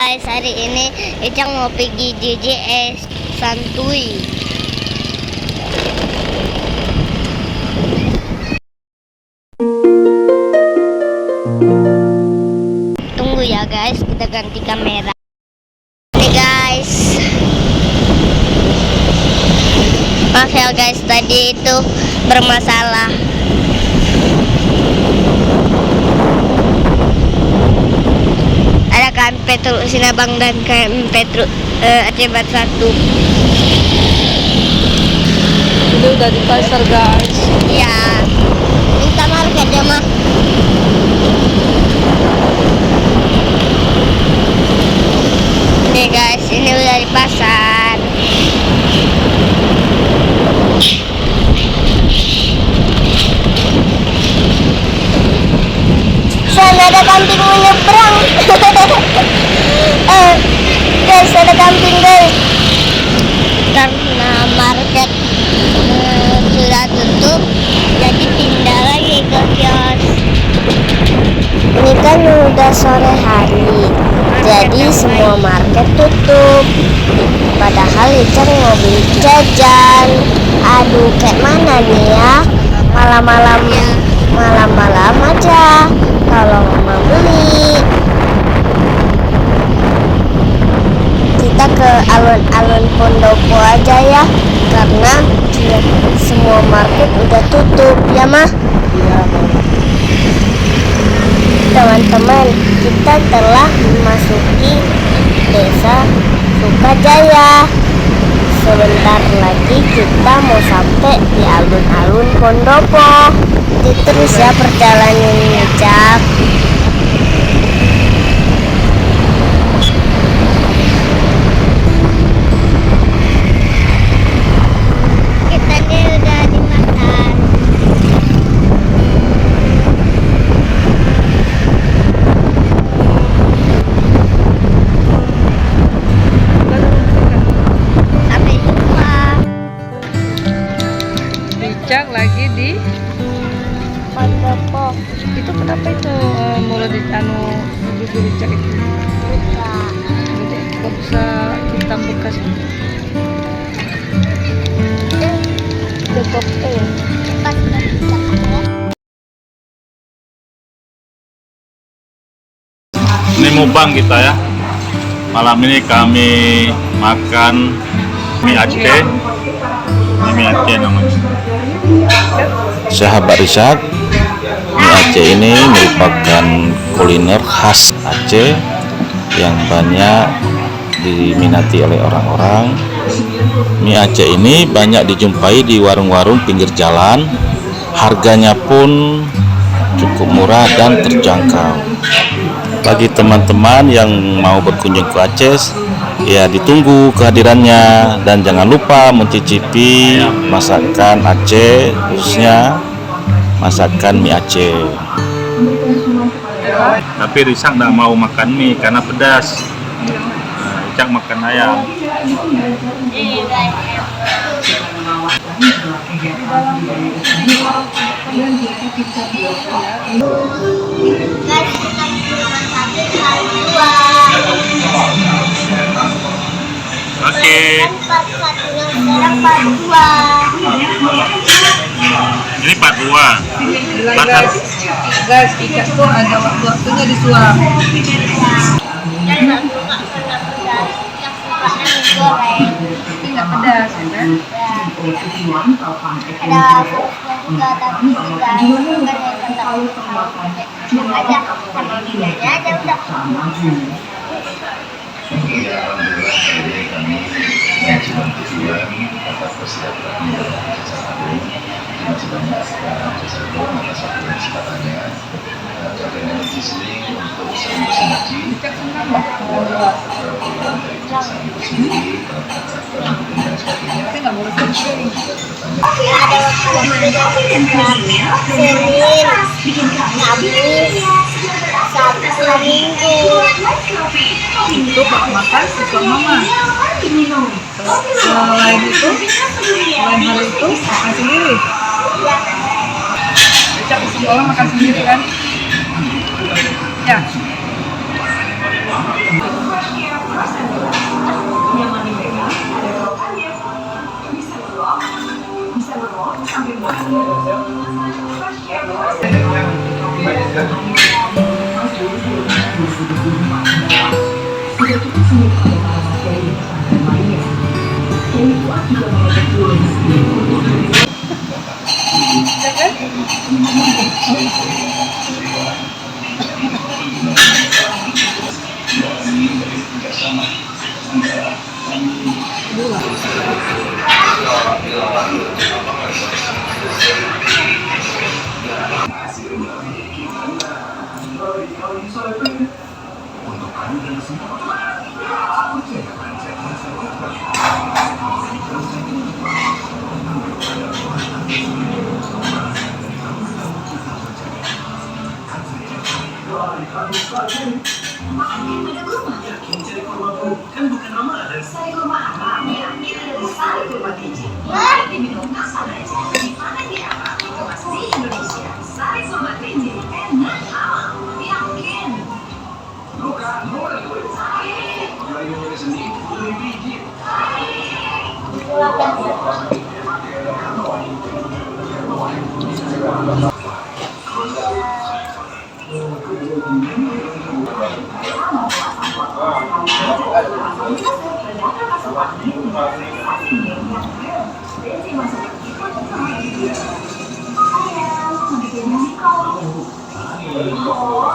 guys, hari ini Icang mau pergi JJS Santuy. Tunggu ya guys, kita ganti kamera. Nih guys, maaf ya guys, tadi itu bermasalah. Ada KM Petro Sinabang dan KM Petro Aceh Bat 1. Ini udah di pasar guys. Ya, minta market ya mah. Nih guys, ini udah di pasar. Sana ada kambing menyeberang. Guys, ada kambing guys. Karena market sudah tutup, jadi pindah lagi ke kios. Ini kan udah sore hari, jadi semua market tutup. Padahal Icang mau beli jajan. Aduh, kayak mana nih ya? Malam-malam aja kalau mau beli. Kita ke alun-alun Pondopo aja ya, karena semua market udah tutup ya mah. Iya. Teman-teman, kita telah memasuki desa Sukajaya. Sebentar lagi kita mau sampai di alun-alun Pondopo. Terus ya perjalanannya Cak. Kita nih udah di pasar. Sampai jumpa. Icang lagi di Pondopo. itu kenapa itu mulai di bubur Icang itu? Jadi kok bisa hitam bekas itu? Cukup Ini mukbang kita ya. Malam ini kami makan mie Aceh. Ini mie Aceh namanya. Sahabat Risak, mie Aceh ini merupakan kuliner khas Aceh yang banyak diminati oleh orang-orang. Mie Aceh ini banyak dijumpai di warung-warung pinggir jalan. Harganya pun cukup murah dan terjangkau. Bagi teman-teman yang mau berkunjung ke Aceh, ya ditunggu kehadirannya, dan jangan lupa mencicipi masakan Aceh, khususnya masakan mie Aceh. Tapi Risak nggak mau makan mie karena pedas. Nah, Icang makan ayam. Oke. Ini part 2. Guys, ikan tuh ada waktu-waktunya disuap. Tapi nggak pedas ya kan? Ada sausnya juga, tapi juga aja sama minyak aja udah. Ya, alhamdulillah hari ini kami mengajukan tujuan dapat bersilaturahmi dalam jasa agung. Masih banyak jasa agung atas waktu dan kesempatannya. Caranya di sini untuk saling bersinergi. Program dari kejaksaan itu sendiri, dalam dan sebagainya. Ada waktu Senin, Kamis, Sabtu, Minggu. Itu bak makan suka mama. Selain itu, selain hari itu makan sendiri. Icang di sekolah makan sendiri kan? Ya. Oh,